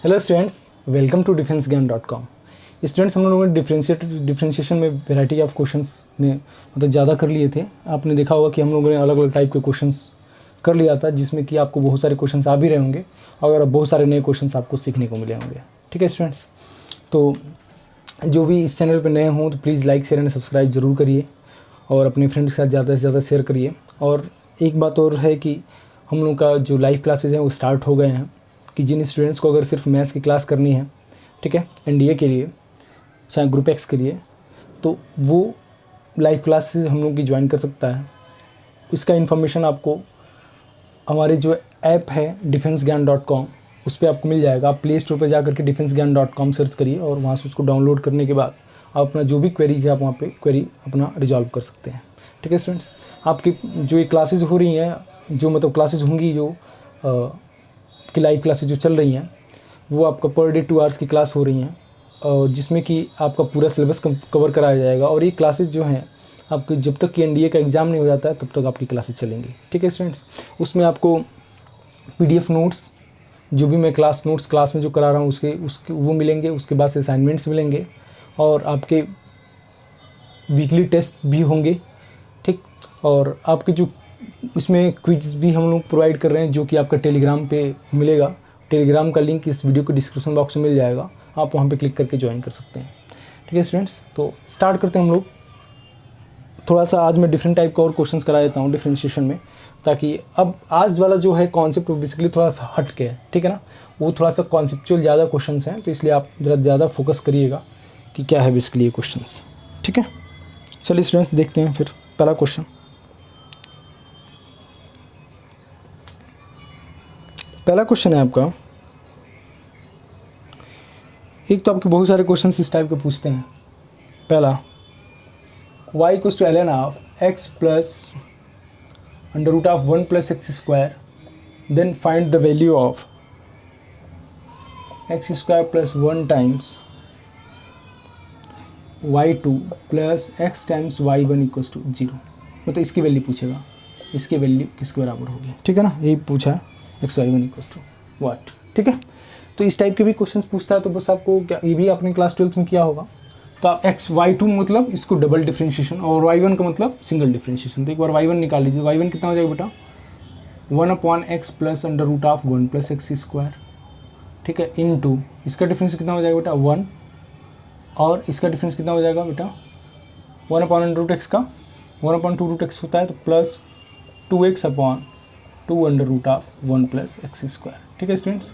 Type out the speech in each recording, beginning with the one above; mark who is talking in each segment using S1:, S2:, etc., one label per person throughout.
S1: Hello students, welcome to defenseGyan.com। Students, हम लोगों ने डिफ्रेंशिएशन में वैरायटी ऑफ क्वेश्चंस ने मतलब ज़्यादा कर लिए थे। आपने देखा होगा कि हम लोगों ने अलग अलग टाइप के क्वेश्चंस कर लिया था, जिसमें कि आपको बहुत सारे क्वेश्चंस आ भी रहे होंगे और बहुत सारे नए क्वेश्चंस आपको सीखने को मिले होंगे। ठीक है स्टूडेंट्स, तो जो भी इस चैनल पर नए हों तो please like share and subscribe ज़रूर करिए और अपने फ्रेंड्स के साथ ज़्यादा से ज़्यादा शेयर करिए। और एक बात और है कि हम लोग का जो लाइव क्लासेज हैं वो स्टार्ट हो गए हैं, कि जिन स्टूडेंट्स को अगर सिर्फ मैथ्स की क्लास करनी है, ठीक है, एनडीए के लिए चाहे ग्रुप एक्स के लिए, तो वो लाइव क्लासेज हम लोग की ज्वाइन कर सकता है। इसका इन्फॉर्मेशन आपको हमारे जो ऐप है defenseGyan.com उस पर आपको मिल जाएगा। आप प्ले स्टोर पर जा करके defenseGyan.com सर्च करिए और वहाँ से उसको डाउनलोड करने के बाद आप अपना जो भी क्वेरीज है आप वहाँ पे क्वेरी अपना रिजॉल्व कर सकते हैं। ठीक है स्टूडेंट्स, आपकी जो ये क्लासेज हो रही हैं, जो मतलब क्लासेज होंगी, जो की लाइव क्लासेज जो चल रही हैं, वो आपका पर डे 2 आवर्स की क्लास हो रही हैं, जिसमें कि आपका पूरा सिलेबस कवर कराया जाएगा। और ये क्लासेज जो हैं आपके जब तक कि एनडीए का एग्ज़ाम नहीं हो जाता है तब तक आपकी क्लासेज चलेंगी। ठीक है स्टूडेंट्स, उसमें आपको पीडीएफ नोट्स, जो भी मैं क्लास नोट्स क्लास में जो करा रहा हूँ उसके वो मिलेंगे। उसके बाद से असाइनमेंट्स मिलेंगे और आपके वीकली टेस्ट भी होंगे। ठीक, और आपके जो इसमें क्विज भी हम लोग प्रोवाइड कर रहे हैं, जो कि आपका टेलीग्राम पे मिलेगा। टेलीग्राम का लिंक इस वीडियो के डिस्क्रिप्शन बॉक्स में मिल जाएगा, आप वहाँ पे क्लिक करके ज्वाइन कर सकते हैं। ठीक है स्टूडेंट्स, तो स्टार्ट करते हैं हम लोग। थोड़ा सा आज मैं डिफरेंट टाइप का और क्वेश्चंस करा देता हूँ डिफ्रेंशिएशन में, ताकि अब आज वाला जो है कॉन्सेप्ट बेसिकली थोड़ा सा हट के है, ठीक है ना, वो थोड़ा सा कॉन्सेप्चुअल ज़्यादा क्वेश्चंस हैं, तो इसलिए आप ज़रा ज़्यादा फोकस करिएगा कि क्या है बेसिकली ये क्वेश्चंस। ठीक है, चलिए स्टूडेंट्स देखते हैं फिर पहला क्वेश्चन। पहला क्वेश्चन है आपका, एक तो आपके बहुत सारे क्वेश्चंस इस टाइप के पूछते हैं। पहला, y equals to ln of x plus under root of 1 plus x square, then find the value of x square plus 1 times y2 plus x times y1 equals to 0। मतलब इसकी value पूछेगा, इसकी value किसके बराबर होगी। ठीक है ना, यही पूछा है, एक्स y1 इक्वल्स टू वाट। ठीक है, तो इस टाइप के भी क्वेश्चंस पूछता है। तो बस आपको क्या, ये भी आपने क्लास 12th में किया होगा। तो आप एक्स y2 मतलब इसको डबल डिफ्रेंशिएशन और y1 का मतलब सिंगल डिफ्रेंशिएशन। तो एक बार y1 निकाल लीजिए। y1 कितना हो जाएगा बेटा, 1/x plus under root of 1 plus x square. ठीक है, इनटू इसका डिफरेंस कितना हो जाएगा बेटा 1, और इसका डिफरेंस कितना हो जाएगा बेटा 1/√x का 1/2√x होता है, तो plus 2x/2 under root of 1 plus x square. ठीक है स्टूडेंट्स,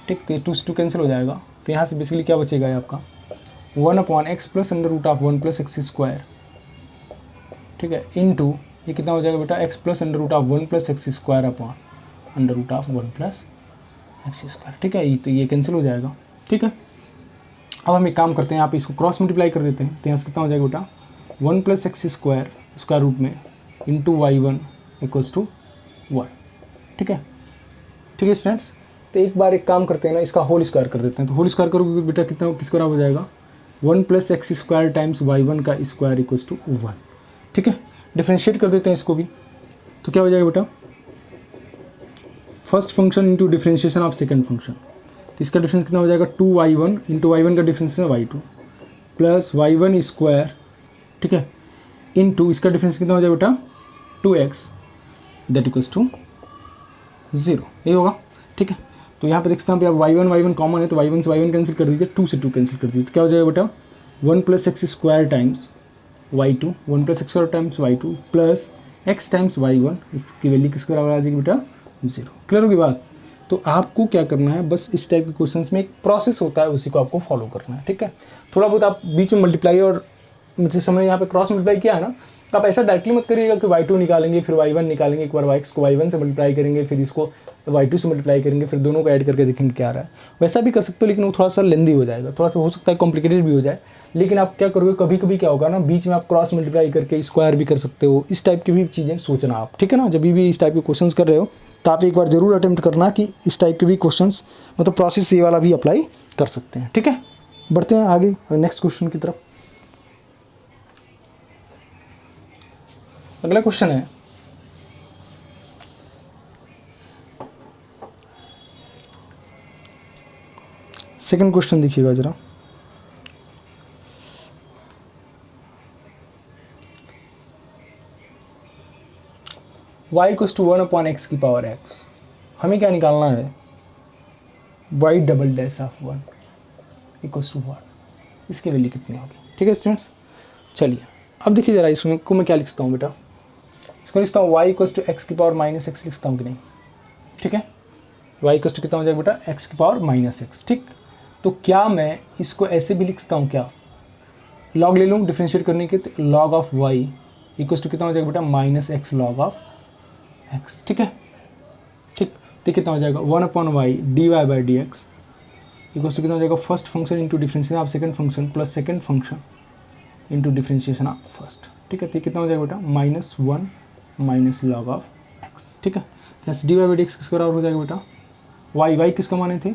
S1: ठीक, तो 2 से 2 कैंसिल हो जाएगा। तो यहाँ से बेसिकली क्या बचेगा ये आपका 1/x plus under root of 1 plus x square. ठीक है, इनटू ये कितना हो जाएगा बेटा x plus under root of 1 plus x square upon under root of 1 plus x square. ठीक है, तो ये कैंसिल हो जाएगा। ठीक है, अब हम एक काम करते हैं, आप इसको क्रॉस मल्टीप्लाई कर देते हैं। तो यहाँ से कितना हो जाएगा बेटा 1 plus x square square root में इंटू y1 इक्वल्स टू 1। ठीक है, ठीक है स्टूडेंट्स, तो एक बार एक काम करते हैं ना, इसका होल स्क्वायर कर देते हैं। तो होल स्क्वायर करोगे बेटा कितना किस बराबर हो जाएगा 1 plus x square times y1 का स्क्वायर इक्वल्स टू 1। ठीक है, डिफ्रेंशिएट कर देते हैं इसको भी। तो क्या हो जाएगा बेटा first function into differentiation of second function. तो इसका डिफरेंस कितना हो जाएगा 2y1 इंटू y1 का डिफरेंस है y2 प्लस y1 स्क्वायर। ठीक है, इंटू इसका डिफरेंस कितना हो जाएगा बेटा 2x दैट इक्वल्स टू 0। यही होगा। ठीक है, तो यहाँ पे देखते हैं पे आप y1 कॉमन है, तो y1 से y1 कैंसिल कर दीजिए, 2 से 2 कैंसिल कर दीजिए। तो क्या हो जाएगा बेटा 1 plus x square times y2 1 plus x square times y2 plus x times y1, इसकी वैल्यू किसके बराबर आ जाएगी बेटा 0। क्लियर होगी बात। तो आपको क्या करना है, बस इस टाइप के क्वेश्चंस में एक प्रोसेस होता है, उसी को आपको फॉलो करना है। ठीक है, थोड़ा बहुत आप बीच में मल्टीप्लाई और मुझे समझ यहाँ पे क्रॉस मल्टीप्लाई किया है ना, तो आप ऐसा डायरेक्टली मत करिएगा कि y2 निकालेंगे फिर y1 निकालेंगे, एक बार x को y1 से मल्टीप्लाई करेंगे फिर इसको y2 से मल्टीप्लाई करेंगे फिर दोनों को ऐड करके देखेंगे क्या आ रहा है। वैसा भी कर सकते हो, लेकिन वो थोड़ा सा लेंदी हो जाएगा, थोड़ा सा हो सकता है कॉम्प्लिकेटेड भी हो जाए। लेकिन आप क्या करोगे, कभी कभी क्या होगा ना, बीच में आप क्रॉस मल्टीप्लाई करके स्क्वायर भी कर सकते हो। इस टाइप की भी चीज़ें सोचना आप, ठीक है ना, जब भी इस टाइप के क्वेश्चन कर रहे हो तो आप एक बार जरूर अटेम्प्ट करना कि इस टाइप के भी क्वेश्चंस मतलब प्रोसेस ये वाला भी अप्लाई कर सकते हैं। ठीक है, बढ़ते हैं आगे नेक्स्ट क्वेश्चन की तरफ। अगला क्वेश्चन है, सेकंड क्वेश्चन देखिएगा जरा। y equals to 1 upon x की पावर x, हमें क्या निकालना है, y double dash of 1 equals to 1, इसकी वैल्यू कितनी होगी। ठीक है स्टूडेंट्स, चलिए अब देखिए जरा इसमें को मैं क्या लिखता हूँ बेटा, इसको लिखता हूँ y इक्वल्स टू एक्स की पावर माइनस एक्स लिखता हूँ कि नहीं। ठीक है, y इक्वल्स टू कितना हो जाएगा बेटा, x की पावर माइनस एक्स। ठीक, तो क्या मैं इसको ऐसे भी लिख सकता हूँ, क्या लॉग ले लूँ डिफ्रेंशिएट करने के, तो log of y equals to कितना हो जाएगा बेटा, minus x log of x। ठीक है, ठीक, तो कितना हो जाएगा 1 upon y d y by d x equals to कितना हो जाएगा, first function into differentiation of second function plus second function into differentiation of first. ठीक है, तो कितना हो जाएगा बेटा, minus 1 minus log of x। ठीक है, तो d y by d x किसका बराबर हो जाएगा बेटा, वाई किसका माने थे,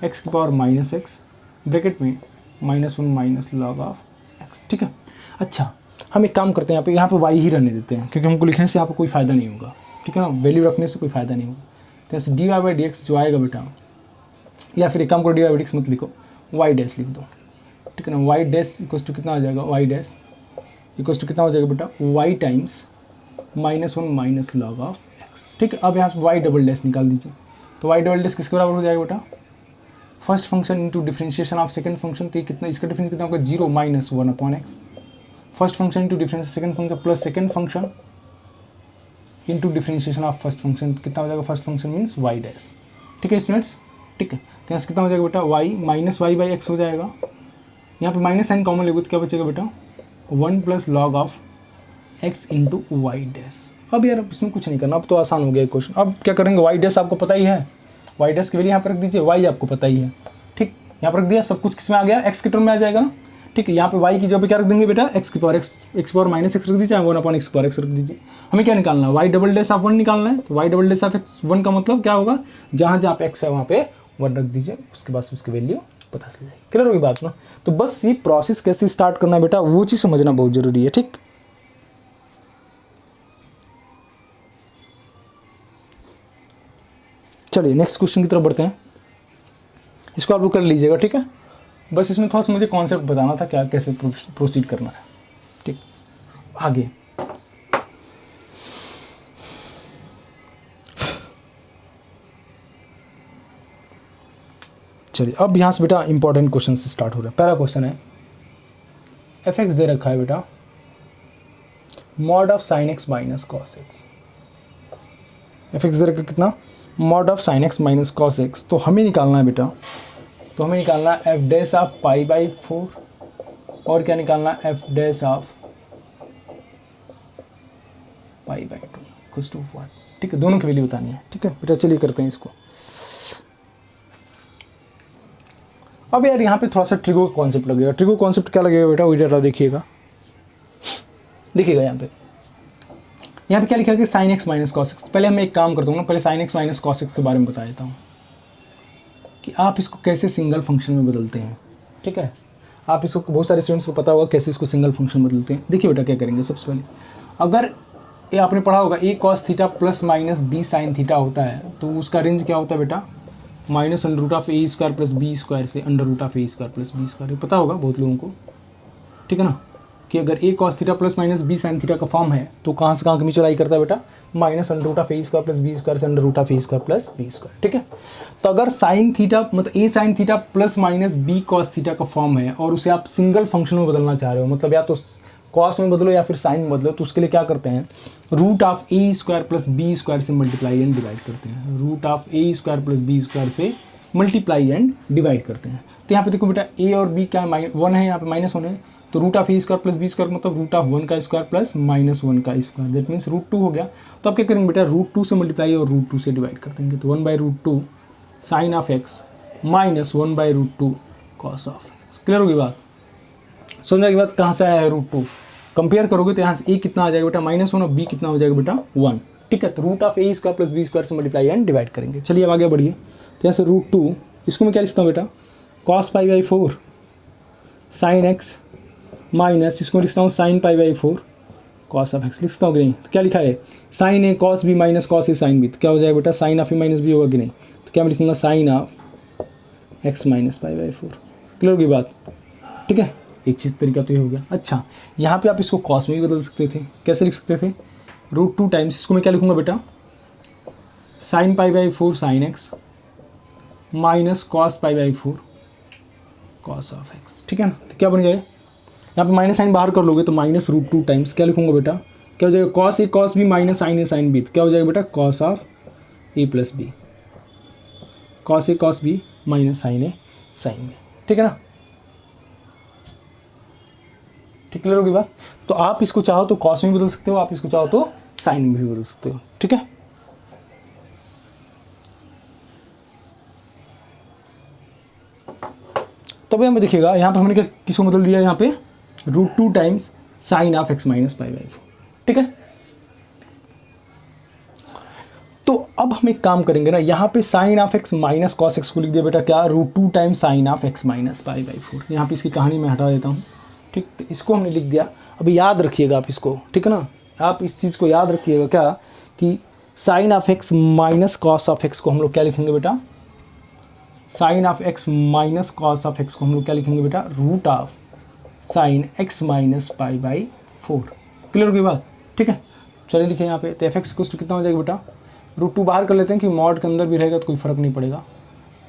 S1: x की पावर माइनस एक्स ब्रैकेट में minus 1 minus log of x। ठीक है, अच्छा हम एक काम करते हैं, यहाँ पे y ही रहने देते हैं, क्योंकि हमको लिखने से यहाँ पे कोई फ़ायदा नहीं होगा। ठीक है ना, वैल्यू रखने से कोई फ़ायदा नहीं होगा। तो ऐसे d y by d x जो आएगा बेटा, या फिर एक काम करो, d y by d x मत लिखो, वाई डैश लिख दो। ठीक है ना, वाई डैश इक्वल्स टू कितना हो जाएगा, वाई डैश इक्वल्स टू कितना हो जाएगा बेटा, y times minus 1 minus log of x. ठीक है, अब यहाँ से वाई डबल डैश निकाल दीजिए, तो वाई डबल डैश किसके बराबर हो जाएगा बेटा, first function into differentiation of second function, तो कितना इसका डिफरेंस कितना होगा, 0 minus 1 upon x, first function into difference second function plus second function into differentiation of first function, कितना हो जाएगा, first function means y dash. ठीक है स्टूडेंट्स, ठीक है, तो यहाँ से कितना हो जाएगा बेटा, y minus y by x हो जाएगा, यहाँ पे माइनस साइन कॉमन लेंगे तो क्या बचेगा बेटा, 1 plus log of x into y dash. अब यार इसमें कुछ नहीं करना, अब तो आसान हो गया क्वेश्चन। अब क्या करेंगे, वाई डैश आपको पता ही है, वाई डैश की वैल्यू यहाँ पर रख दीजिए, वाई आपको पता ही है। ठीक, यहाँ पर रख दिया, सब कुछ किस में आ गया, एक्स के टर्म में आ जाएगा। ठीक है, यहाँ पे y की जगह पे क्या रख देंगे बेटा, एक्स की power x power minus x रख दीजिए, 1 अपॉन एक्स पावर एक्स रख दीजिए। हमें क्या निकालना है, y डबल डैश ऑफ 1 निकालना है। तो y double dash of x 1 का मतलब क्या होगा, जहाँ जहाँ पे x है वहाँ पे 1 रख दीजिए, उसके बाद उसकी वैल्यू पता चल जाएगी। क्लियर होगी बात ना। तो बस ये प्रोसेस कैसे स्टार्ट करना है बेटा, वो चीज़ समझना बहुत जरूरी है। ठीक, चलिए नेक्स्ट क्वेश्चन की तरफ बढ़ते हैं, इसको आप लोग कर लीजिएगा। ठीक है, बस इसमें थोड़ा सा मुझे कॉन्सेप्ट बताना था, क्या कैसे प्रोसीड करना है। ठीक, आगे चलिए, अब यहाँ से बेटा इंपॉर्टेंट क्वेश्चन से स्टार्ट हो रहा है। पहला क्वेश्चन है, एफ एक्स दे रखा है बेटा, mod of sine x minus cos x. F x दे रखा कितना, mod of sine x minus cos x. तो हमें निकालना है बेटा, तो हमें निकालना है f dash of pi by 4, और क्या निकालना है, f dash of pi by 2 equals to 1। ठीक है, दोनों की वैल्यू बतानी है। ठीक है बेटा, चलिए करते हैं इसको। अब यार यहाँ पे थोड़ा सा ट्रिगो कॉन्सेप्ट लगेगा। ट्रिगो कॉन्सेप्ट क्या लगेगा बेटा, वो जरा देखिएगा, देखिएगा यहाँ पे क्या लिखा है कि sign x minus cos x. पहले मैं एक काम करता हूँ ना, पहले sign x minus cos x के बारे में बता देता हूँ कि आप इसको कैसे सिंगल फंक्शन में बदलते हैं। ठीक है, आप इसको, बहुत सारे स्टूडेंट्स को पता होगा कैसे इसको सिंगल फंक्शन में बदलते हैं। देखिए बेटा क्या करेंगे, सबसे पहले अगर ये आपने पढ़ा होगा a cos theta plus minus b sine theta होता है, तो उसका रेंज क्या होता है बेटा, minus under root of A square plus B square से under root of A square plus B square. ये पता होगा बहुत लोगों को। ठीक है ना, कि अगर a cos theta plus minus b sine theta का फॉर्म है, तो कहाँ से कहाँ की चौड़ाई करता है बेटा, minus under root of A square plus B square से under root of A square plus B square. ठीक है, तो अगर साइन थीटा मतलब a sine theta plus minus b cos theta का फॉर्म है, और उसे आप सिंगल फंक्शन में बदलना चाह रहे हो, मतलब या तो कॉस में बदलो या फिर साइन में बदलो, तो उसके लिए क्या करते हैं, root of A square plus B square से मल्टीप्लाई एंड डिवाइड करते हैं। Root of A square plus B square से मल्टीप्लाई एंड डिवाइड करते हैं। तो यहाँ पे देखो बेटा, ए और बी क्या 1 है, यहाँ पे -1 है, तो root of A square plus B square मतलब रूट ऑफ 1 का स्क्वायर प्लस -1 का स्क्वायर, दैट मीन्स √2 हो गया। तो आप क्या करेंगे बेटा, √2 से मल्टीप्लाई और √2 से डिवाइड कर देंगे, तो 1/√2 sine of x minus 1/√2 cos of x. Clear होगी बात, समझने की बात। कहाँ से आया है √2, कंपेयर करोगे तो यहाँ से ए कितना आ जाएगा बेटा, -1, और बी कितना हो जाएगा बेटा 1। ठीक है, तो root of A square plus B square से मल्टीप्लाई एंड डिवाइड करेंगे। चलिए अब आगे बढ़िए, तो यहाँ से √2, इसको मैं क्या लिखता हूँ बेटा, cos π/4 साइन एक्स माइनस, इसको लिखता हूँ साइन π/4 कॉस ऑफ एक्स। लिखता हूँ कि नहीं, तो क्या लिखा है, sine A cos B minus cos A sine B, तो क्या हो जाएगा बेटा, sine of A minus B होगा कि नहीं, तो क्या मैं लिखूँगा, sine of x minus pi by 4। Clear होगी बात? ठीक है, एक चीज़ तरीका तो ये हो गया। अच्छा, यहाँ पे आप इसको कॉस में भी बदल सकते थे। कैसे लिख सकते थे? √2 टाइम्स, इसको मैं क्या लिखूँगा बेटा, sine pi by 4 sign x minus cos pi by 4 cos of x. ठीक है ना? तो क्या बन गया, यहाँ पे माइनस साइन बाहर कर लोगे तो माइनस √2 टाइम्स क्या लिखूंगा बेटा, क्या हो जाएगा, cos a cos B minus sine a sine B, तो क्या हो जाएगा बेटा, cos of a plus b, cos a cos B minus sine a sine b. ठीक है ना? ठीक, क्लियर होगी बात? तो आप इसको चाहो तो कॉस में भी बदल सकते हो, आप इसको चाहो तो साइन में भी बदल सकते हो। ठीक है, तो भाई हमें देखिएगा यहाँ पे हमने क्या किसको बदल दिया, यहाँ पे √2 times sine of x minus pi by 4। ठीक है, तो अब हम एक काम करेंगे ना, यहाँ पे sine of x minus cos x को लिख दिया बेटा क्या, √2 times sine of x minus pi by 4। यहाँ पे इसकी कहानी मैं हटा देता हूँ। ठीक, तो इसको हमने लिख दिया। अभी याद रखिएगा आप इसको, ठीक है ना, आप इस चीज़ को याद रखिएगा क्या, कि sine of x minus cos of x को हम लोग क्या लिखेंगे बेटा, sine of x minus cos of x को हम लोग क्या लिखेंगे बेटा, root of sine x minus pi by 4। Clear होगी बात? ठीक है, चलिए देखिए यहाँ पे, तो एफ एक्स कितना हो जाएगा बेटा, √2 बाहर कर लेते हैं कि मॉड के अंदर भी रहेगा तो कोई फ़र्क नहीं पड़ेगा,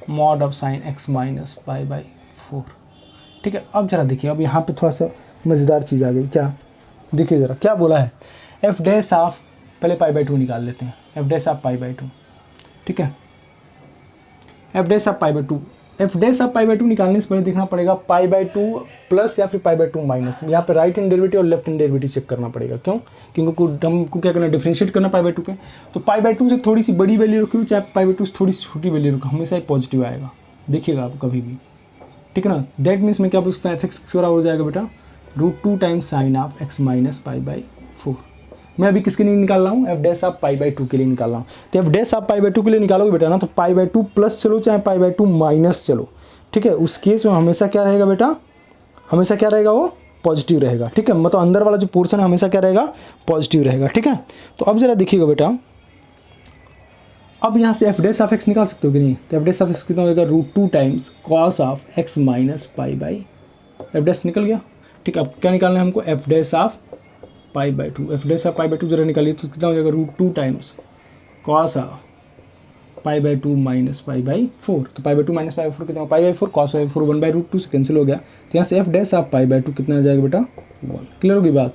S1: mod of sine x minus pi by 4। ठीक है, अब जरा देखिए, अब यहाँ पे थोड़ा सा मज़ेदार चीज़ आ गई। क्या, देखिए ज़रा क्या बोला है, एफ डैश ऑफ, पहले पाई बाई 2 निकाल लेते हैं, F dash of pi by 2। ठीक है, f dash of pi by 2, F dash of pi by 2 निकालने से पहले देखना पड़ेगा पाई बाई 2 प्लस या फिर पाई बाई 2 माइनस। यहाँ पे राइट हैंड डेरिवेटिव और लेफ्ट हैंड डेरिवेटिव चेक करना पड़ेगा। क्यों? क्योंकि हमको क्या करना, डिफरेंशिएट करना पाई बाई 2 पे। तो पाई बाई 2 से थोड़ी सी बड़ी वैल्यू रखी हो, चाहे पाई बाई 2 से थोड़ी सी छोटी वैल्यू रखो, हमेशा ही पॉजिटिव आएगा, देखिएगा आप कभी भी। ठीक है ना? दैट मीन्स मैं क्या बोल सकता हूँ, एफ एक्स किस बराबर हो जाएगा बेटा, √2 times sine of x minus pi by 4। मैं अभी किसके लिए निकाल रहा हूँ, F dash of pi by 2 के लिए निकाल रहा हूँ। तो f dash of pi by 2 के लिए निकालोगे बेटा ना, तो पाई बाई 2 प्लस चलो चाहे पाई बाई 2 माइनस चलो, ठीक है, उस केस में हमेशा क्या रहेगा बेटा, हमेशा क्या रहेगा, वो पॉजिटिव रहेगा। ठीक है, मतलब अंदर वाला जो पोर्शन है हमेशा क्या रहेगा, पॉजिटिव रहेगा। ठीक है, तो अब जरा देखिएगा बेटा, अब यहाँ से एफ डैश ऑफ एक्स निकाल सकते हो कि नहीं, तो एफ डैश ऑफ एक्स कितना हो जाएगा, √2 times cos of x minus pi by, F dash निकल गया। ठीक है, अब क्या निकालना है हमको, F dash of pi by 2, F dash of pi by 2 जरा निकालिए तो कितना हो जाएगा, √2 times cos of pi by 2 minus pi by 4। तो पाई बाई 2 माइनस पाई बाई 4 कितना, पाई बाई 4 कॉस बाई 4 1/√2 से कैंसिल हो गया। तो यहाँ से F dash of pi by 2 कितना आ जाएगा बेटा, 1। क्लियर होगी बात?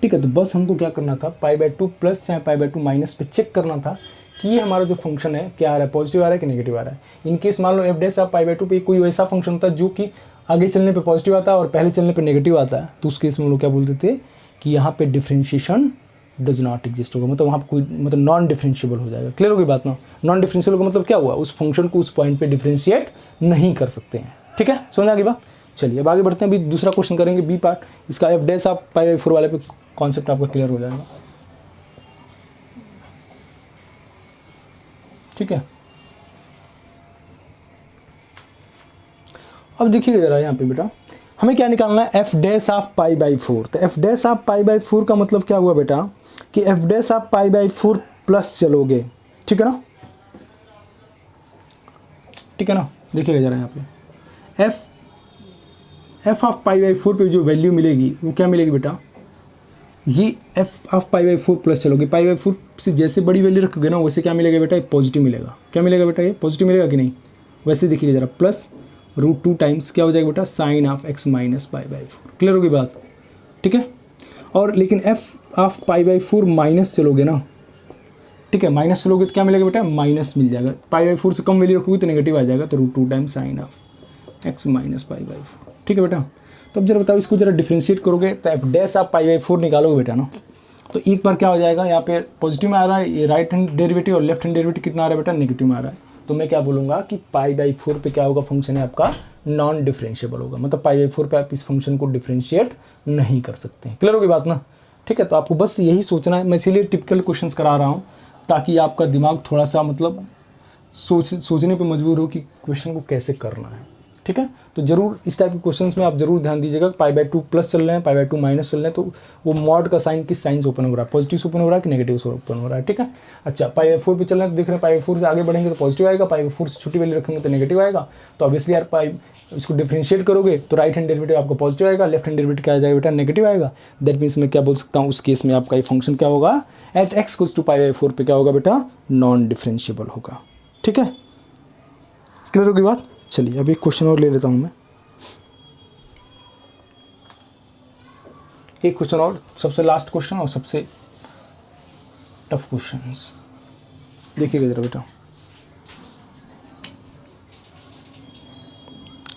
S1: ठीक है, तो बस हमको क्या करना था, पाई बाई 2 प्लस चाहे पाई बाई 2 माइनस पे चेक करना था कि ये हमारा जो फंक्शन है क्या आ रहा है, पॉजिटिव आ रहा है कि नेगेटिव आ रहा है। इन केस मान लो f dash of pi by 2 पे कोई वैसा फंक्शन होता है जो कि आगे चलने पे पॉजिटिव आता है और पहले चलने पे नेगेटिव आता है, तो उस केस में हम लोग क्या बोलते थे कि यहाँ पे डिफरेंशिएशन डज नॉट एग्जिस्ट होगा, मतलब वहाँ पर कोई मतलब नॉन डिफरेंशिएबल हो जाएगा। क्लियर होगी बात ना? नॉन डिफरेंशिएबल का मतलब क्या हुआ, उस फंक्शन को उस पॉइंट पे डिफरेंशिएट नहीं कर सकते हैं। ठीक है, समझ आ गई बात? चलिए अब आगे बढ़ते हैं, अभी दूसरा क्वेश्चन करेंगे बी पार्ट, इसका F dash of pi by 4 वाले पे कॉन्सेप्ट आपका क्लियर हो जाएगा। ठीक है, अब देखिए जरा यहाँ पे बेटा, हमें क्या निकालना है, f dash of pi by 4। तो f dash of pi by 4 का मतलब क्या हुआ बेटा, कि F dash of pi by 4 plus चलोगे। ठीक है ना? ठीक है ना? देखिएगा जरा यहाँ पे, एफ ऑफ पाई बाई 4 पे जो वैल्यू मिलेगी वो क्या मिलेगी बेटा, ये F of pi by 4 plus चलोगे, पाई बाई 4 से जैसे बड़ी वैल्यू रखोगे ना वैसे क्या मिलेगा बेटा, पॉजिटिव मिलेगा। क्या मिलेगा बेटा, ये पॉजिटिव मिलेगा कि नहीं? वैसे देखिए जरा, प्लस √2 टाइम्स क्या हो जाएगा बेटा, sine of x minus pi by 4। Clear होगी बात? ठीक है, और लेकिन f of pi by 4 minus चलोगे ना, ठीक है, माइनस चलोगे तो क्या मिलेगा बेटा, माइनस मिल जाएगा। पाई बाई 4 से कम वैल्यू रखोगे तो नेगेटिव आ जाएगा, तो √2 times sine of x minus pi by 4। ठीक है बेटा, तो अब जरा बताओ इसको जरा डिफ्रेंशिएट करोगे तो f dash of pi by 4 निकालोगे बेटा ना, तो एक बार क्या हो जाएगा, यहाँ पे पॉजिटिव में आ रहा है, ये राइट हैंड डेरिवेटिव और लेफ्ट हैंड डेरिवेटिव कितना आ रहा है बेटा, नेगेटिव में आ रहा है। तो मैं क्या बोलूँगा कि पाई बाई 4 पे क्या होगा, फंक्शन है आपका नॉन डिफरेंशिएबल होगा, मतलब पाई बाई 4 पे आप इस फंक्शन को डिफरेंशिएट नहीं कर सकते हैं। क्लियर होगी बात ना? ठीक है, तो आपको बस यही सोचना है, मैं इसीलिए टिपिकल क्वेश्चंस करा रहा हूँ ताकि आपका दिमाग थोड़ा सा मतलब सोचने पे मजबूर हो कि क्वेश्चन को कैसे करना है। ठीक है। तो जरूर इस टाइप के क्वेश्चंस में आप जरूर ध्यान दीजिएगा, π/2 प्लस चल रहे हैं, π/2 माइनस चल रहे हैं, तो वो मॉड का साइन किस साइन से ओपन हो रहा है, पॉजिटिव से ओपन हो रहा है कि नेगेटिव से ओपन हो रहा है, ठीक है। अच्छा, π/4 पे चल रहे हैं, तो देख रहे हैं π/4 से आगे बढ़ेंगे तो पॉजिटिव आएगा, π/4 से छोटी वैल्यू रखेंगे तो नेगेटिव आएगा। तो ऑब्वियसली यार इसको डिफरेंशिएट करोगे तो राइट हैंड डेरिवेटिव आपका पॉजिटिव आएगा, लेफ्ट हैंड डेरिवेटिव क्या आ जाएगा बेटा, नेगेटिव आएगा। दैट मीन्स मैं क्या बोल सकता हूँ, उस केस में आपका ये फंक्शन क्या होगा, एट x = π/4 पे क्या होगा बेटा, नॉन डिफरेंशिएबल होगा, ठीक है। क्लियर होगी बात। चलिए अब एक क्वेश्चन और ले लेता हूँ मैं, एक क्वेश्चन और, सबसे लास्ट क्वेश्चन और सबसे टफ क्वेश्चन देखिएगा जरा बेटा।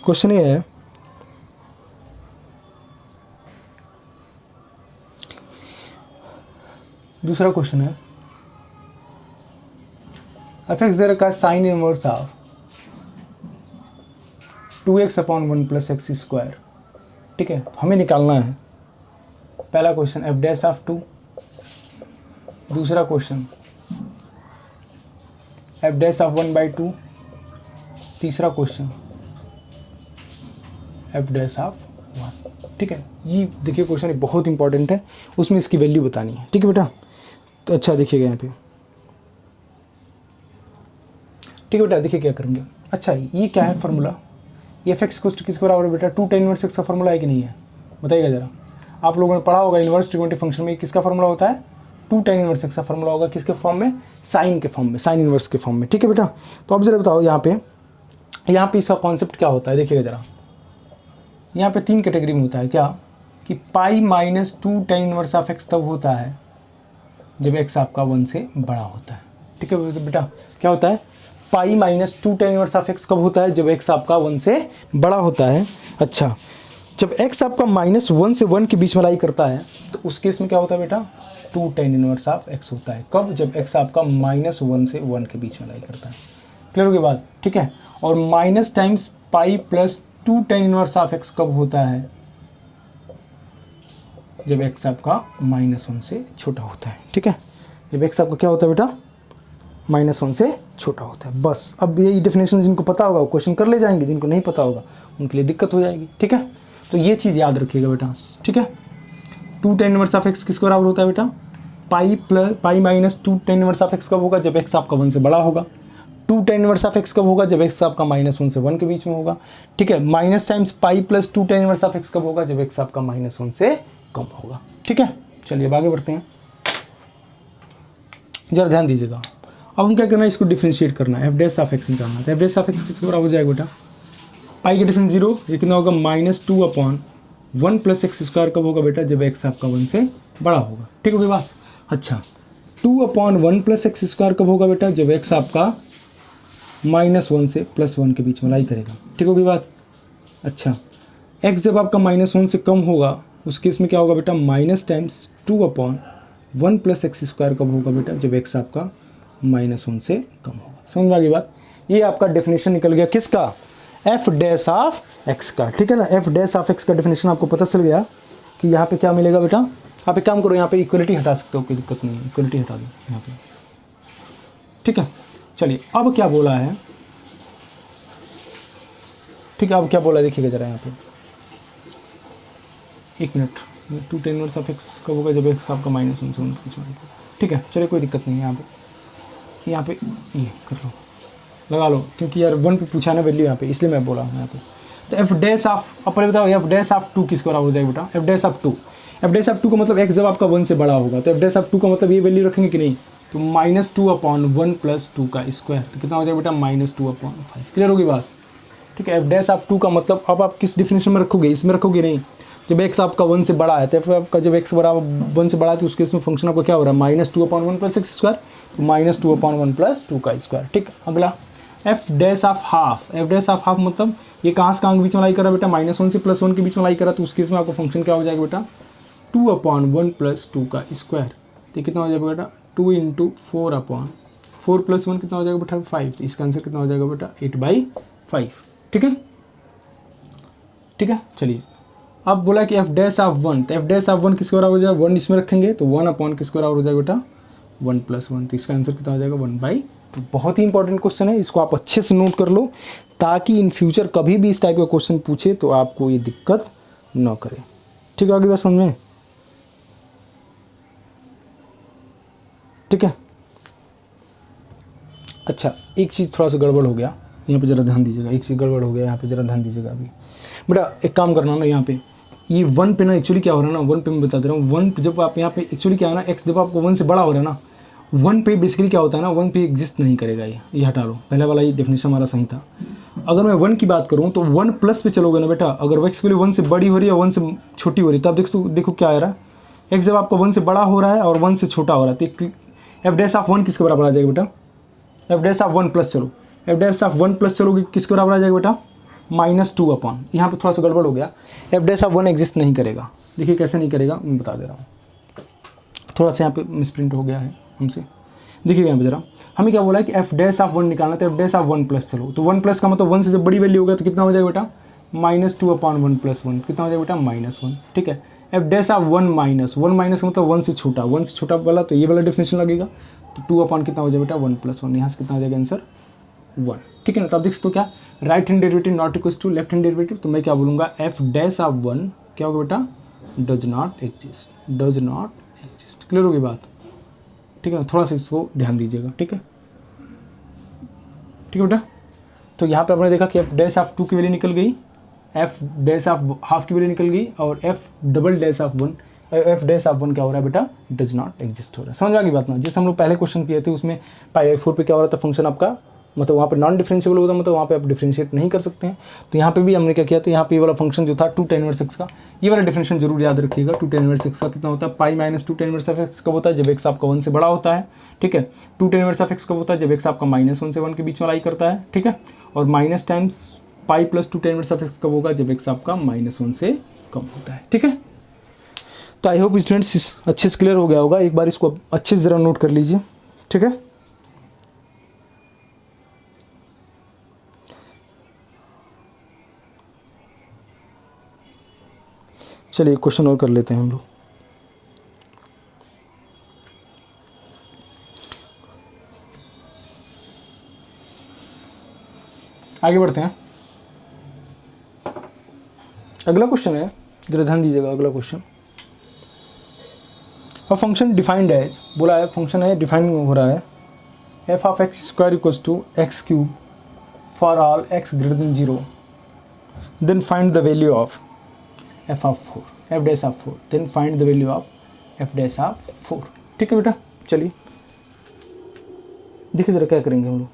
S1: क्वेश्चन ये है, दूसरा क्वेश्चन है, f(x) का sine inverse of 2x/1 + x², ठीक है। हमें निकालना है पहला क्वेश्चन f'(2), दूसरा क्वेश्चन f'(1/2), तीसरा क्वेश्चन f'(1), ठीक है। ये देखिए क्वेश्चन बहुत इंपॉर्टेंट है, उसमें इसकी वैल्यू बतानी है, ठीक है बेटा। तो अच्छा देखिएगा यहाँ पे, ठीक है बेटा। देखिए क्या करेंगे, अच्छा ये क्या है फॉर्मूला, ये f(x) किसके बराबर है बेटा, 2 tan इनवर्स x का फॉर्मूला है कि नहीं है, बताइएगा जरा। आप लोगों ने पढ़ा होगा इनवर्स ट्रिगोनोमेट्रिक फंक्शन में किसका फॉर्मूला होता है, 2 tan इनवर्स x का फॉर्मूला होगा, किसके फॉर्म में, साइन के फॉर्म में, साइन इनवर्स के फॉर्म में, ठीक है बेटा। तो अब जरा बताओ यहाँ पे इसका कॉन्सेप्ट क्या होता है, देखिएगा जरा। यहाँ पे 3 कैटेगरी में होता है क्या, कि π-2 tan इनवर्स ऑफ x तब होता है जब x आपका 1 से बड़ा होता है, ठीक है बेटा। क्या होता है, π-2 tan इनवर्स ऑफ x कब होता है, जब x आपका 1 से बड़ा होता है। अच्छा, जब x आपका -1 से 1 के बीच में लाई करता है तो उस केस में क्या होता है बेटा, 2 tan इनवर्स ऑफ x होता है। कब, जब x आपका -1 से 1 के बीच में लाई करता है। क्लियर होगी बात, ठीक है। और minus times π+2 tan inverse of x कब होता है, जब x आपका -1 से छोटा होता है, ठीक है। जब x आपका क्या होता है बेटा, -1 से छोटा होता है। बस अब यही डेफिनेशन जिनको पता होगा वो क्वेश्चन कर ले जाएंगे, जिनको नहीं पता होगा उनके लिए दिक्कत हो जाएगी, ठीक है। तो ये चीज़ याद रखिएगा बेटा, ठीक है। 2 tan इनवर्स ऑफ x किसके बराबर होता है बेटा, π-2 tan इनवर्स ऑफ x कब होगा, जब x आपका 1 से बड़ा होगा। 2 tan इनवर्स ऑफ x कब होगा, जब x आपका -1 से 1 के बीच में होगा, ठीक है। Minus times π+2 tan inverse of x कब होगा, जब x आपका -1 से कम होगा, ठीक है। चलिए अब आगे बढ़ते हैं, जरा ध्यान दीजिएगा। अब हम क्या करना है, इसको डिफरेंशिएट करना है, f'(x) निकालना है। तो f'(x) किसके बराबर हो जाएगा बेटा, पाई का डिफरेंस 0, ये कितना होगा, -2/1 + x² कब होगा बेटा, जब x आपका 1 से बड़ा होगा, ठीक होगी बात। अच्छा, 2/1 + x² कब होगा बेटा, जब x आपका -1 से +1 के बीच में लाई करेगा, ठीक होगी बात। अच्छा, x जब आपका -1 से कम होगा उस केस में क्या होगा बेटा, -2/1 + x² कब होगा बेटा, जब x आपका -1 से कम होगा। समझ में आ गई बात। ये आपका डेफिनेशन निकल गया किसका, f'(x) का, ठीक है ना। f'(x) का डेफिनेशन आपको पता चल गया कि यहाँ पे क्या मिलेगा बेटा। आप एक काम करो, यहाँ पे इक्वलिटी हटा सकते हो, कोई दिक्कत नहीं है, इक्वलिटी हटा दो यहाँ पे, ठीक है। चलिए अब क्या बोला है, ठीक है। अब क्या बोला है देखिएगा जरा यहाँ पे, एक minute. 2 tan inverse of x कब होगा, जब x आपका -1 से 1 के बीच में, ठीक है। चलिए कोई दिक्कत नहीं है, यहाँ पे ये कर लो, लगा लो, क्योंकि यार 1 पे पूछा ना वैल्यू यहाँ पे, इसलिए मैं बोला हूँ यहाँ पे। तो f'(, अब पहले बताओ f'(2) किसको बराबर हो जाएगा बेटा, f'(2) का मतलब x जब आपका 1 से बड़ा होगा, तो f'(2) का मतलब ये वैल्यू रखेंगे कि नहीं, तो -2/1 + 2 का स्क्वायर, तो कितना हो जाएगा बेटा, -2/5। क्लियर होगी बात, ठीक है। f'(2) का मतलब अब आप किस डिफिनेशन में रखोगे, इसमें रखोगे नहीं। जब x आपका 1 से बड़ा है, तो f आपका जब x बराबर 1 से बड़ा है तो उसके इसमें फंक्शन आपका क्या हो रहा है, -2/1 + x², तो -2/1 + 2 का स्क्वायर, ठीक। अगला f'(½ मतलब ये कहाँ से कहाँ के बीच में लाई कर रहा है बेटा, -1 से +1 के बीच में लाई कर रहा है, तो उस केस में आपका फंक्शन क्या हो जाएगा बेटा, 2/1 + 2 का स्क्वायर, तो कितना हो जाएगा बेटा, 2 × 4 + 1 कितना हो जाएगा बेटा, 5। तो इसका आंसर कितना हो जाएगा बेटा, 8/5, ठीक है, ठीक है। चलिए अब बोला कि f'(1), तो f'(1) किसके बराबर हो जाएगा, 1 इसमें रखेंगे तो 1/, किसके बराबर हो जाएगा बेटा, 1 + 1, तो इसका आंसर कितना हो जाएगा, 1/2। तो बहुत ही इंपॉर्टेंट क्वेश्चन है, इसको आप अच्छे से नोट कर लो, ताकि इन फ्यूचर कभी भी इस टाइप का क्वेश्चन पूछे तो आपको ये दिक्कत ना करे। ठीक है, आगे बात समझ में? ठीक है। अच्छा, एक चीज़ थोड़ा सा गड़बड़ हो गया, यहाँ पे ज़रा ध्यान दीजिएगा। एक चीज़ गड़बड़ हो गया यहाँ पे, ज़रा ध्यान दीजिएगा। अभी बेटा एक काम करना ना, यहाँ पे ये 1 पे ना एक्चुअली क्या हो रहा है ना, 1 पे मैं बता दे रहा हूँ। 1 जब आप यहाँ पे एक्चुअली क्या है ना, x जब आपको 1 से बड़ा हो रहा है ना, 1 पे बेसिकली क्या होता है ना, 1 पे एग्जिस्ट नहीं करेगा। ये हटा लो, पहले वाला ये डेफिनेशन हमारा सही था। अगर मैं 1 की बात करूँ तो 1 प्लस पे चलोगे ना बेटा, अगर x की वैल्यू 1 से बड़ी हो रही है 1 से छोटी हो रही है, तब देखो क्या आ रहा है, x जब आपका 1 से बड़ा हो रहा है और 1 से छोटा हो रहा है तो एफ डैश ऑफ 1 किसके बराबर आ जाएगा बेटा? एफ डैश ऑफ 1 प्लस चलो, एफ डैश ऑफ 1 प्लस चलोगे किसके बराबर आ जाएगा बेटा? -2 अपॉन, यहाँ पे थोड़ा सा गड़बड़ हो गया, एफ डैश ऑफ 1 एग्जिस्ट नहीं करेगा। देखिए कैसे नहीं करेगा, मैं बता दे रहा हूँ। थोड़ा सा यहाँ पे मिसप्रिंट हो गया है हमसे। देखिए यहाँ पे जरा हमें क्या बोला है कि एफ डैश ऑफ 1 निकालना, तो एफ डैश ऑफ 1 प्लस चलो, तो 1 प्लस का मतलब 1 से जब बड़ी वैल्यू होगा तो कितना हो जाएगा बेटा? -2 अपॉन 1 प्लस 1, कितना हो जाएगा बेटा? -1। ठीक है, एफ डैश ऑफ 1 माइनस मतलब 1 से छोटा, 1 से छोटा वाला तो ये वाला डेफिनेशन लगेगा, तो 2 अपॉन कितना हो जाएगा बेटा? 1 प्लस 1, यहाँ से कितना हो जाएगा आंसर? 1। ठीक है ना। तो आप देख सकते हो क्या, right hand derivative not equal to left hand derivative, तो मैं क्या बोलूँगा, एफ डैश ऑफ 1 क्या होगा बेटा? Does not exist, does not exist. Clear होगी बात? ठीक है ना, थोड़ा सा इसको ध्यान दीजिएगा। ठीक है, ठीक है बेटा। तो यहाँ पे आपने देखा कि एफ डैश ऑफ 2 की वैल्यू निकल गई, एफ डैश ऑफ हाफ की वैल्यू निकल गई, और F double dash of 1, F dash of 1 क्या हो रहा है बेटा? डज नॉट एग्जिस्ट हो रहा है। समझ आ गई बात ना? जैसे हम लोग पहले क्वेश्चन किए थे उसमें π/4 पे क्या हो रहा था, फंक्शन आपका मतलब वहाँ पे नॉन डिफरेंशिएबल होता, मतलब वहाँ पे आप डिफरेंशिएट नहीं कर सकते हैं। तो यहाँ पे भी हमने क्या किया था, यहाँ पे ये वाला फंक्शन जो था 2 tan इनवर्स x का, ये वाला डिफरेंशिएशन जरूर याद रखिएगा। 2 tan इनवर्स x का कितना होता है? π - 2 tan इनवर्स x कब होता है? जब x आपका 1 से बड़ा होता है। ठीक है, 2 tan इनवर्स x कब होता है? जब x आपका -1 से 1 के बीच में लाई करता है। ठीक है, और minus times pi plus 2 tan inverse x कब होगा? जब x आपका -1 से कम होता है। ठीक है, तो आई होप स्टूडेंट्स अच्छे से क्लियर हो गया होगा। एक बार इसको अच्छे से ज़रा नोट कर लीजिए। ठीक है, चलिए क्वेश्चन और कर लेते हैं हम लोग। आगे बढ़ते हैं। अगला क्वेश्चन है, जरा ध्यान दीजिएगा। अगला क्वेश्चन, और फंक्शन डिफाइंड एज, बोला है फंक्शन है डिफाइन हो रहा है, f of x square equals to x cube for all x greater than 0, then find the value of f of 4, f dash of 4, then find the value of f dash of 4। ठीक है बेटा, चलिए देखिए जरा क्या करेंगे हम लोग।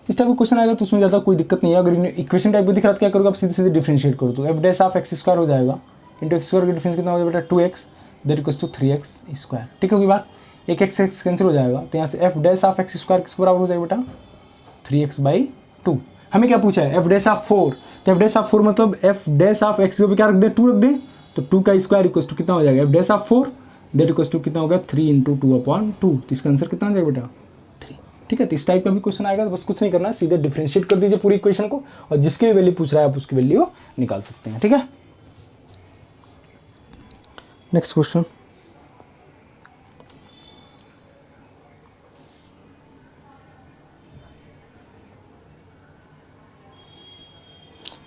S1: इस टाइप का क्वेश्चन आएगा तो उसमें ज़्यादा कोई दिक्कत नहीं है। अगर इक्वेशन टाइप को दिख रहा है तो क्या करोगे आप? सीधे सीधे डिफरेंशिएट करो, तो f dash of x square हो जाएगा इंटू एक्स स्क्वायर का डिफरेंस कितना हो जाएगा बेटा? 2x that equals to 3x square. ठीक होगी बात? एक एक्स कैंसिल हो जाएगा, तो यहाँ से F dash of x square किस बराबर हो जाएगा बेटा? 3x/2। हमें क्या पूछा है? एफ डैश ऑफ 4, तो एफ डैश ऑफ 4 मतलब एफ डैश ऑफ एक्स को क्या रख दे? 2 रख दे, तो 2 का स्क्वायर इक्वल्स टू कितना हो जाएगा? F dash of 4 that equals to कितना होगा? 3 × 2/2। तो इसका आंसर कितना हो जाएगा बेटा? 3। ठीक है, तो इस टाइप का भी क्वेश्चन आएगा तो बस कुछ नहीं करना है, सीधे डिफरेंशिएट कर दीजिए पूरी इक्वेशन को, और जिसकी भी वैल्यू पूछ रहा है आप उसकी वैल्यू निकाल सकते हैं। ठीक है, नेक्स्ट क्वेश्चन।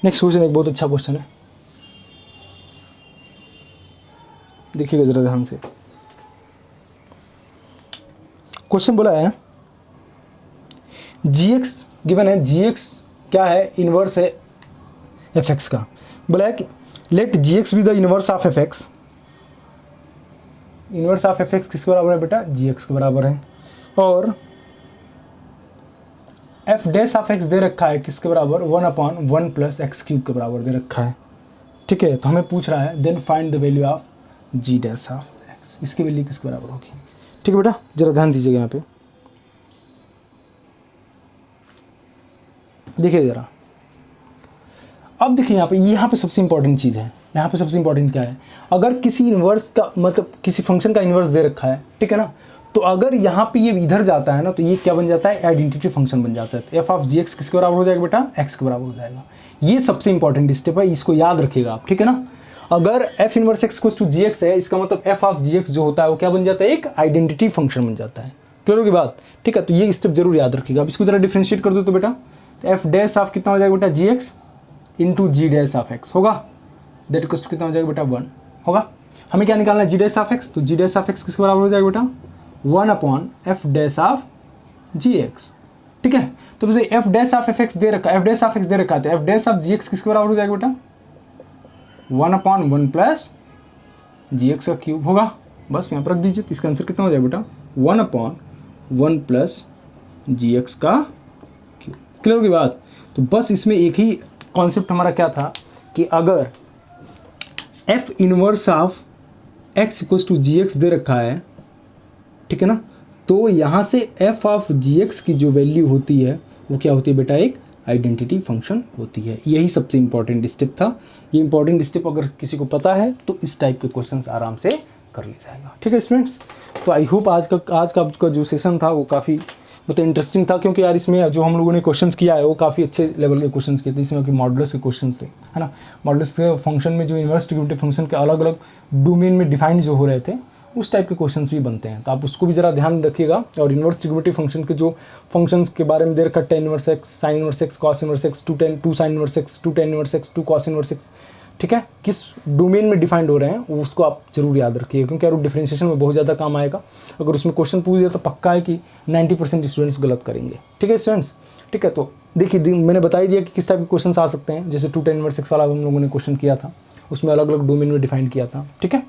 S1: नेक्स्ट क्वेश्चन एक बहुत अच्छा क्वेश्चन है, देखिएगा जरा ध्यान से। क्वेश्चन बोला है gx गिवन है, gx क्या है? इनवर्स है fx का। बोला है कि let gx be the inverse of fx, inverse of fx किसके बराबर है बेटा? gx के बराबर है, और एफ डैश ऑफ एक्स दे रखा है किसके बराबर? 1/1 प्लस एक्स क्यूब के बराबर दे रखा है। ठीक है, तो हमें पूछ रहा है then find the value of g dash of x, इसकी वैल्यू किसके बराबर होगी? ठीक है बेटा, जरा ध्यान दीजिएगा यहाँ पे, देखिए जरा। अब देखिए यहाँ पे सबसे इंपॉर्टेंट चीज़ है, यहाँ पे सबसे इंपॉर्टेंट क्या है? अगर किसी इन्वर्स का मतलब किसी फंक्शन का इन्वर्स दे रखा है, ठीक है ना, तो अगर यहाँ पे ये इधर जाता है ना तो ये क्या बन जाता है? आइडेंटिटी फंक्शन बन जाता है। तो एफ ऑफ जी एक्स किसके बराबर हो जाएगा बेटा? एक्स के बराबर हो जाएगा। ये सबसे इंपॉर्टेंट स्टेप है, इसको याद रखिएगा आप। ठीक है ना, अगर f inverse x equals to g x है, इसका मतलब एफ ऑफ जी एक्स जो होता है वो क्या बन जाता है? एक आइडेंटिटी फंक्शन बन जाता है। क्लियर होगी बात? ठीक है, तो ये स्टेप जरूर याद रखिएगा। अब इसको जरा डिफरेंशिएट कर दो तो बेटा, तो एफ डैश ऑफ कितना हो जाएगा बेटा g x into g dash of x होगा, दैट इक्वल्स टू कितना हो जाएगा बेटा 1 होगा। हमें क्या निकालना है जी डैश ऑफ एक्स, तो जी डैश ऑफ एक्स किसके बराबर हो जाएगा बेटा 1 upon f dash of g x, ठीक है। तो मुझे f dash of f x दे रखा है, एफ डैश ऑफ एक्स दे रखा है, तो f dash of g x किसके बराबर हो जाएगा बेटा 1 अपॉन 1 प्लस जी एक्स का क्यूब होगा, बस यहाँ पर रख दीजिए। तो इसका आंसर कितना हो जाएगा बेटा 1 अपॉन 1 प्लस जी एक्स का क्यूब। क्लियर होगी बात। तो बस इसमें एक ही कॉन्सेप्ट हमारा क्या था कि अगर f inverse of x equals to g x दे रखा है, ठीक है ना, तो यहाँ से एफ ऑफ जी एक्स की जो वैल्यू होती है वो क्या होती है बेटा एक आइडेंटिटी फंक्शन होती है। यही सबसे इंपॉर्टेंट स्टेप था। ये इंपॉर्टेंट स्टेप अगर किसी को पता है तो इस टाइप के क्वेश्चंस आराम से कर लिया जाएगा, ठीक है स्टूडेंट्स। तो आई होप आज का जो सेशन था वो काफ़ी मतलब इंटरेस्टिंग था, क्योंकि यार इसमें जो हम लोगों ने क्वेश्चंस किया है वो काफ़ी अच्छे लेवल के क्वेश्चंस किए थे। इसमें कि मॉडुलस के क्वेश्चंस थे, है ना। मॉडुलस के फंक्शन में जो इन्वर्स ट्रिग्योमेट्रिक फंक्शन के अलग अलग डोमेन में डिफाइंड जो हो रहे थे उस टाइप के क्वेश्चंस भी बनते हैं, तो आप उसको भी ज़रा ध्यान रखिएगा। और इन्वर्स ट्रिग्योमेट्रिक फंक्शन के जो फंक्शंस के बारे में दे रखा tan inverse x, sine inverse x, cos inverse x, two sine inverse x, two tan inverse x, two cos inverse x, ठीक है, किस डोमेन में डिफाइंड हो रहे हैं उसको आप जरूर याद रखिएगा, क्योंकि यार वो डिफरेंशिएशन में बहुत ज़्यादा काम आएगा। अगर उसमें क्वेश्चन पूछ दिया तो पक्का है कि 90% स्टूडेंट्स गलत करेंगे, ठीक है स्टूडेंट्स। ठीक है, तो देखिए मैंने बता ही दिया कि किस टाइप के क्वेश्चन आ सकते हैं। जैसे 2 10 इनवर्स एक्स वाला हम लोगों ने क्वेश्चन किया था, उसमें अलग अलग डोमेन में डिफाइन किया था, ठीक है।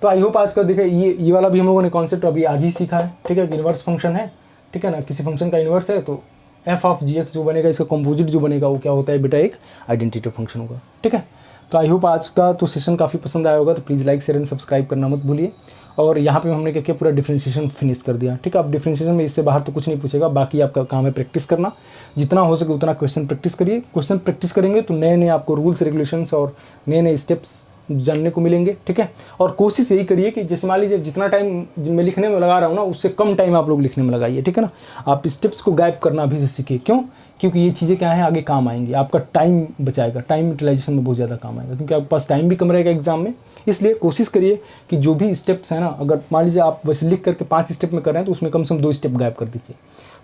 S1: तो आई होप आज का देखिए ये वाला भी हम लोगों ने कॉन्सेप्ट अभी आज ही सीखा है, ठीक है, कि इन्वर्स फंक्शन है, ठीक है ना, किसी फंक्शन का इन्वर्स है तो एफ ऑफ जी एक्स जो बनेगा, इसका कॉम्पोजिट जो बनेगा वो क्या होता है बेटा एक आइडेंटिटी फंक्शन होगा, ठीक है। तो आई होप आज का तो सेशन काफ़ी पसंद आया होगा, तो please like share and subscribe करना मत भूलिए। और यहाँ पे हमने क्या किया, पूरा डिफरेंशिएशन फिनिश कर दिया, ठीक है। अब डिफरेंशिएशन में इससे बाहर तो कुछ नहीं पूछेगा, बाकी आपका काम है प्रैक्टिस करना, जितना हो सके उतना क्वेश्चन प्रैक्टिस करिए। क्वेश्चन प्रैक्टिस करेंगे तो नए नए आपको रूल्स रेगुलेशंस और नए नए स्टेप्स जानने को मिलेंगे, ठीक है। और कोशिश यही करिए कि जैसे मान लीजिए जितना टाइम मैं लिखने में लगा रहा हूँ ना, उससे कम टाइम आप लोग लिखने में लगाइए, ठीक है ना। आप स्टेप्स को गायब करना अभी से सीखिए, क्यों, क्योंकि ये चीज़ें क्या है आगे काम आएंगी, आपका टाइम बचाएगा, टाइम यूटिलाइजेशन में बहुत ज़्यादा काम आएगा, क्योंकि आपके पास टाइम भी कम रहेगा एग्जाम में। इसलिए कोशिश करिए कि जो भी स्टेप्स हैं ना, अगर मान लीजिए आप वैसे लिख करके 5 स्टेप में कर रहे हैं तो उसमें कम से कम 2 स्टेप गायब कर दीजिए,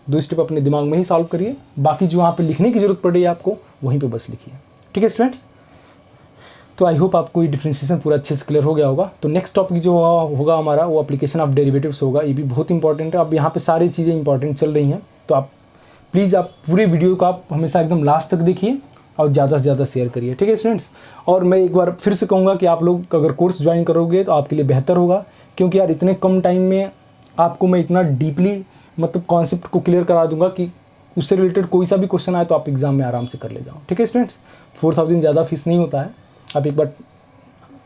S1: 2 स्टेप अपने दिमाग में ही सॉल्व करिए, बाकी जो वहाँ पर लिखने की जरूरत पड़ रही है आपको वहीं पर बस लिखिए, ठीक है स्टूडेंट्स। तो आई होप आपको ये डिफरेंशिएशन पूरा अच्छे से क्लियर हो गया होगा। तो नेक्स्ट टॉपिक जो होगा हमारा वो एप्लीकेशन ऑफ डेरिवेटिव्स होगा, ये भी बहुत इंपॉर्टेंट है। अब यहाँ पे सारी चीज़ें इंपॉर्टेंट चल रही हैं, तो आप प्लीज़ आप पूरे वीडियो को आप हमेशा एकदम लास्ट तक देखिए और ज़्यादा से ज़्यादा शेयर करिए, ठीक है स्टूडेंट्स। और मैं एक बार फिर से कहूँगा कि आप लोग अगर कोर्स ज्वाइन करोगे तो आपके लिए बेहतर होगा, क्योंकि यार इतने कम टाइम में आपको मैं इतना डीपली मतलब कॉन्सेप्ट को क्लियर करा दूंगा कि उससे रिलेटेड कोई सा भी क्वेश्चन आए तो आप एग्जाम में आराम से कर ले जाओ, ठीक है स्टूडेंट्स। 4000 ज़्यादा फीस नहीं होता है, आप एक बार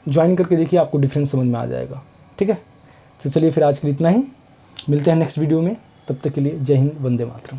S1: ज्वाइन करके देखिए, आपको डिफरेंस समझ में आ जाएगा, ठीक है। तो चलिए फिर आज के लिए इतना ही, मिलते हैं नेक्स्ट वीडियो में, तब तक के लिए जय हिंद, वंदे मातरम।